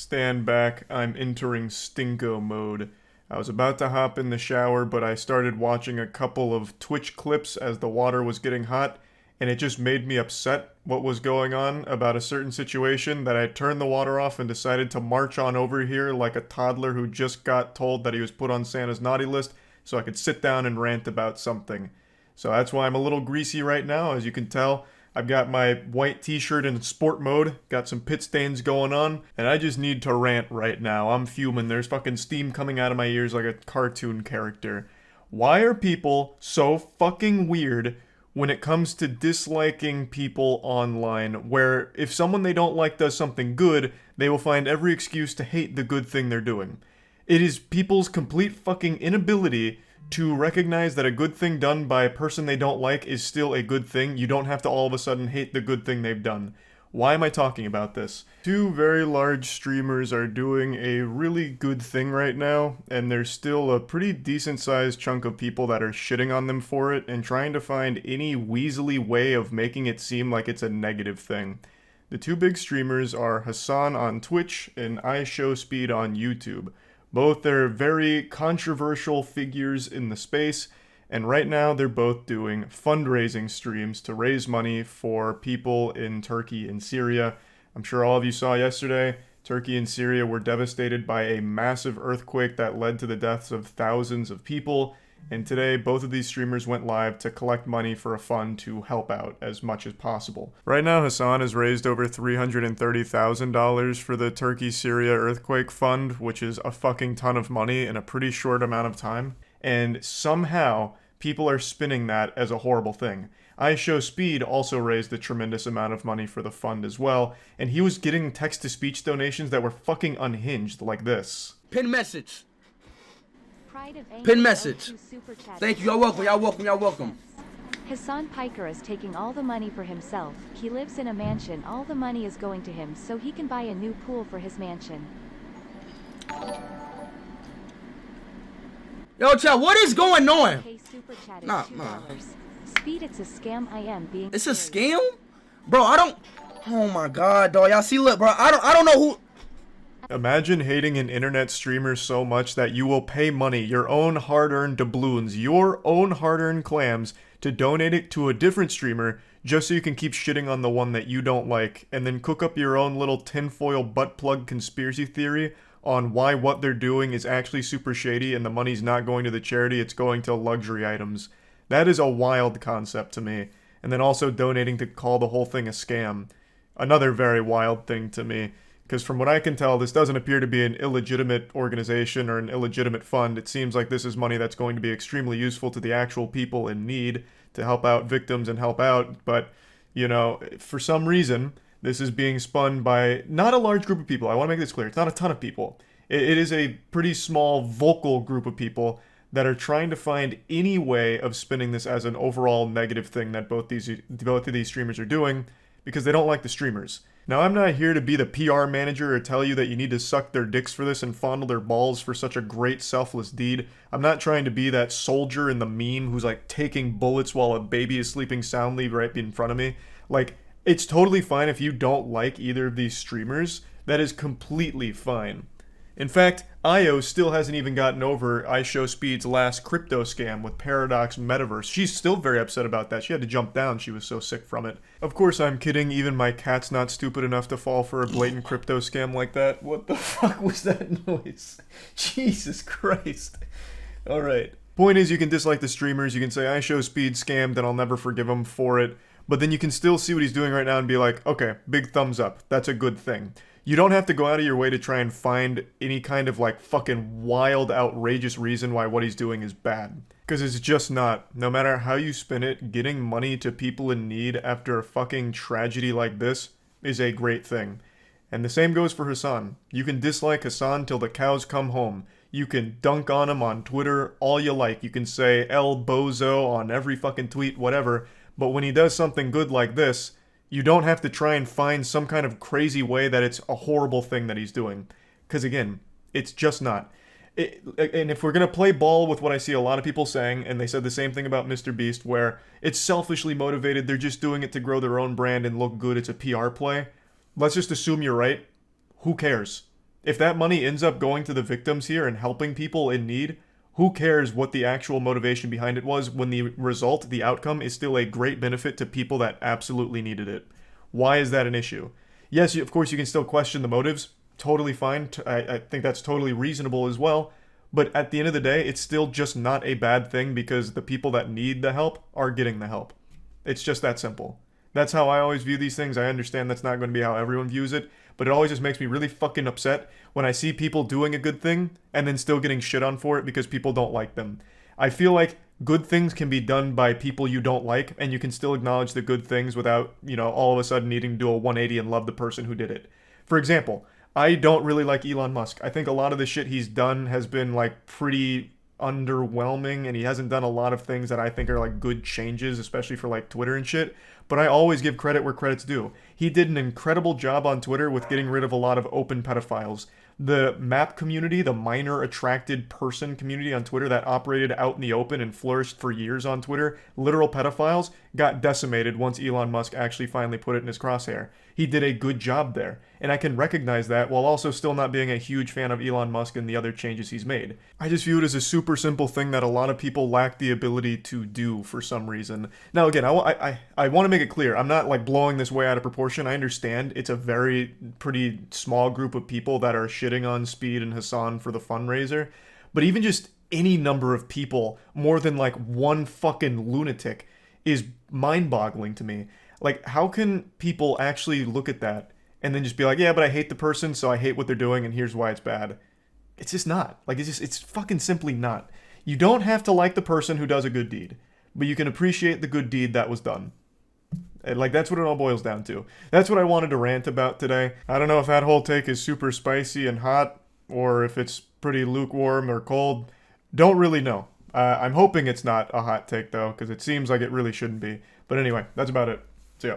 Stand back, I'm entering stinko mode. I was about to hop in the shower, but I started watching a couple of Twitch clips as the water was getting hot, and it just made me upset what was going on about a certain situation that I turned the water off and decided to march on over here like a toddler who just got told that he was put on Santa's naughty list so I could sit down and rant about something. So that's why I'm a little greasy right now, as you can tell. I've got my white t-shirt in sport mode, got some pit stains going on, and I just need to rant right now. I'm fuming. There's fucking steam coming out of my ears like a cartoon character. Why are people so fucking weird when it comes to disliking people online, where if someone they don't like does something good, they will find every excuse to hate the good thing they're doing? It is people's complete fucking inability to recognize that a good thing done by a person they don't like is still a good thing. You don't have to all of a sudden hate the good thing they've done. Why am I talking about this? Two very large streamers are doing a really good thing right now, and there's still a pretty decent sized chunk of people that are shitting on them for it and trying to find any weaselly way of making it seem like it's a negative thing. The two big streamers are Hasan on Twitch and Speed on YouTube. Both are very controversial figures in the space, and right now they're both doing fundraising streams to raise money for people in Turkey and Syria. I'm sure all of you saw yesterday, Turkey and Syria were devastated by a massive earthquake that led to the deaths of thousands of people, and today both of these streamers went live to collect money for a fund to help out as much as possible. Right now Hasan has raised over $330,000 for the Turkey-Syria earthquake fund, which is a fucking ton of money in a pretty short amount of time, and somehow people are spinning that as a horrible thing. Speed also raised a tremendous amount of money for the fund as well, and he was getting text-to-speech donations that were fucking unhinged like this. Pin message. Pin message. Thank you. Y'all welcome. Y'all welcome. Y'all welcome. Hasan Piker is taking all the money for himself. He lives in a mansion. All the money is going to him so he can buy a new pool for his mansion. Yo, chat, what is going on? Super chat is Nah. $2. Speed, it's a scam. I am being It's a serious. scam? Bro, I don't. Oh my god, dog. Y'all see, look, bro. I don't know who. Imagine hating an internet streamer so much that you will pay money, your own hard-earned doubloons, your own hard-earned clams, to donate it to a different streamer just so you can keep shitting on the one that you don't like, and then cook up your own little tinfoil butt plug conspiracy theory on why what they're doing is actually super shady and the money's not going to the charity, it's going to luxury items. That is a wild concept to me. And then also donating to call the whole thing a scam. Another very wild thing to me. Because from what I can tell, this doesn't appear to be an illegitimate organization or an illegitimate fund. It seems like this is money that's going to be extremely useful to the actual people in need to help out victims and help out. But, you know, for some reason, this is being spun by not a large group of people. I want to make this clear. It's not a ton of people. It is a pretty small, vocal group of people that are trying to find any way of spinning this as an overall negative thing that both of these streamers are doing because they don't like the streamers. Now, I'm not here to be the PR manager or tell you that you need to suck their dicks for this and fondle their balls for such a great selfless deed. I'm not trying to be that soldier in the meme who's like taking bullets while a baby is sleeping soundly right in front of me. Like, it's totally fine if you don't like either of these streamers. That is completely fine. In fact, Io still hasn't even gotten over Speed's last crypto scam with Paradox Metaverse. She's still very upset about that. She had to jump down. She was so sick from it. Of course, I'm kidding. Even my cat's not stupid enough to fall for a blatant crypto scam like that. What the fuck was that noise? Jesus Christ. Alright. Point is, you can dislike the streamers. You can say, Speed scammed and I'll never forgive him for it. But then you can still see what he's doing right now and be like, okay, big thumbs up. That's a good thing. You don't have to go out of your way to try and find any kind of like fucking wild, outrageous reason why what he's doing is bad. Because it's just not. No matter how you spin it, getting money to people in need after a fucking tragedy like this is a great thing. And the same goes for Hasan. You can dislike Hasan till the cows come home. You can dunk on him on Twitter all you like. You can say El Bozo on every fucking tweet, whatever. But when he does something good like this, you don't have to try and find some kind of crazy way that it's a horrible thing that he's doing. Because again, it's just not. And if we're going to play ball with what I see a lot of people saying, and they said the same thing about Mr. Beast, where it's selfishly motivated, they're just doing it to grow their own brand and look good, it's a PR play. Let's just assume you're right. Who cares? If that money ends up going to the victims here and helping people in need, who cares what the actual motivation behind it was when the result, the outcome, is still a great benefit to people that absolutely needed it? Why is that an issue? Yes, of course you can still question the motives. Totally fine. I think that's totally reasonable as well. But at the end of the day, it's still just not a bad thing because the people that need the help are getting the help. It's just that simple. That's how I always view these things. I understand that's not going to be how everyone views it, but it always just makes me really fucking upset when I see people doing a good thing and then still getting shit on for it because people don't like them. I feel like good things can be done by people you don't like, and you can still acknowledge the good things without, all of a sudden needing to do a 180 and love the person who did it. For example, I don't really like Elon Musk. I think a lot of the shit he's done has been like pretty underwhelming, and he hasn't done a lot of things that I think are like good changes, especially for like Twitter and shit. But I always give credit where credit's due. He did an incredible job on Twitter with getting rid of a lot of open pedophiles. The MAP community, the minor attracted person community on Twitter that operated out in the open and flourished for years on Twitter, literal pedophiles, got decimated once Elon Musk actually finally put it in his crosshair. He did a good job there, and I can recognize that while also still not being a huge fan of Elon Musk and the other changes he's made. I just view it as a super simple thing that a lot of people lack the ability to do for some reason. Now again, I want to make it clear, I'm not like blowing this way out of proportion. I understand it's a pretty small group of people that are shitting on Speed and Hasan for the fundraiser, but even just any number of people, more than like one fucking lunatic, is mind-boggling to me. Like, how can people actually look at that and then just be like, yeah, but I hate the person, so I hate what they're doing, and here's why it's bad? It's just not. Like, it's fucking simply not. You don't have to like the person who does a good deed, but you can appreciate the good deed that was done. And, like, that's what it all boils down to. That's what I wanted to rant about today. I don't know if that whole take is super spicy and hot, or if it's pretty lukewarm or cold. Don't really know. I'm hoping it's not a hot take, though, because it seems like it really shouldn't be. But anyway, that's about it. See ya.